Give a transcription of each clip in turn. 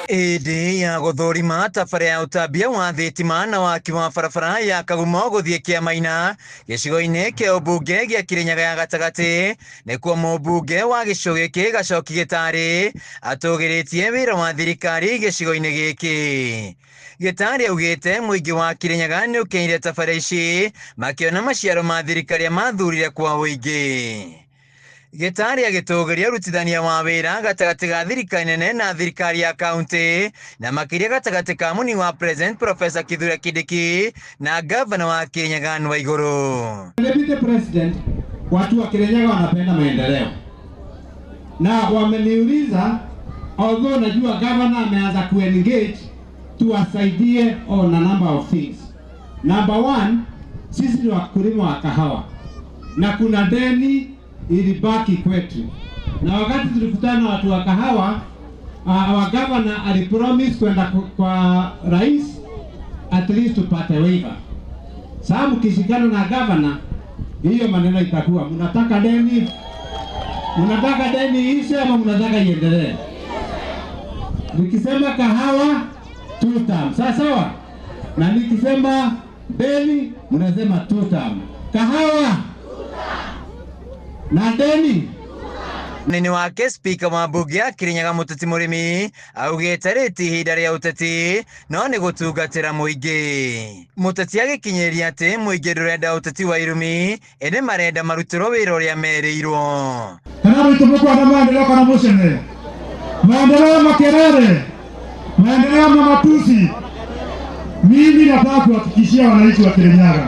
Indi ya guthurima tabara ya utambia wa thitima na waki wa barabara ya Kagumo guthie Kiamaina gicigo-ini kia ubunge gia Kirinyaga ya gatagati nikuo mubunge wa gicigo giki Gacoki Gitari atugiritie wira wa thirikari gicigo-ini giki. Gitari augite muingi wa Kirinyaga ni ukinyire tabara ici makiona maciaro ma thirikari mathurire kwa uingi. Gitari agitugiria rutithania wa wira gatagati ga thirikari nene na thirikari ya kaunti na makiria gatagati ka muni wa President Professor Kithure Kindiki na gavana wa Kirinyaga Anne Waiguru. Deputy President, watu wa Kirinyaga wanapenda maendeleo na wameniuliza, although najua gavana ameanza kuengage, tuwasaidie on a number of things. Number one, sisi ni wakulima wa kahawa na kuna deni ilibaki kwetu, na wakati tulikutana watu wa kahawa, our governor alipromise kwenda kwa rais at least tupate waiver. Sasa mkishikana na governor, hiyo maneno itakuwa mnataka deni ishe ama mnataka iendelee? Nikisema kahawa 2 term, sawa? Na nikisema deni mnasema 2 term. Kahawa na deni. Nini wake spika wa bunge ya Kirinyaga Muteti Murimi augite riti ihinda ria uteti no ni gutungatira muingi. Muteti agikinyiria ati muingi ndurenda uteti wa irumi ene marenda marutiro wira uria mereirwo. Kana rutumukwa na maendeleo kana mucene. Maendeleo makerere. Maendeleo na matusi. Mimi nataka kuhakikishia wananchi wa Kirinyaga,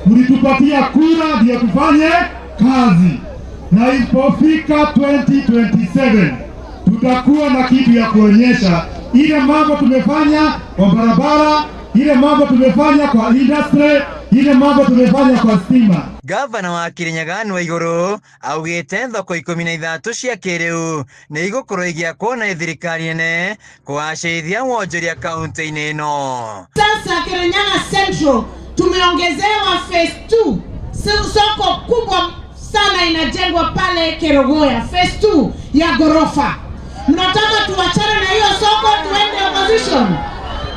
mlitupatia kura ndio tufanye kazi, na ilipofika 2027 tutakuwa na kitu ya kuonyesha ile mambo tumefanya kwa barabara, ile mambo tumefanya kwa industry, ile mambo tumefanya kwa stima. Gavana wa Kirinyaga Anne Waiguru augite thoko 13 cia kiriu ni igukorwo igiakwo na thirikari nene kuwacithia wonjoria kaunti-ini ino. Sasa Kirinyaga Central tumeongezewa phase 2, soko kubwa sana inajengwa pale Kerogoya, phase 2 ya gorofa. Mnataka tuachane na hiyo soko tuende opposition?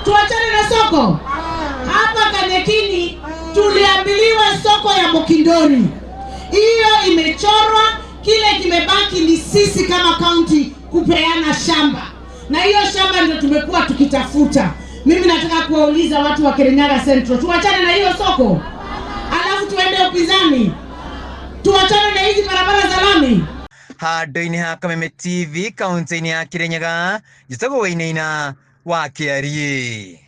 Tuachane na soko? Hapa Kanekini tuliambiliwa soko ya Mokindori, hiyo imechorwa, kile kimebaki ni sisi kama county kupeana shamba, na hiyo shamba ndio tumekuwa tukitafuta. Mimi nataka kuwauliza watu wa Kirinyaga Central, tuachane na hiyo soko alafu tuende upinzani? Tuachane na hizi barabara za lami? Handu-ini ha Kameme TV kaunti-ini ya Kirinyaga, Gitagwo Wainaina wa Kiarie.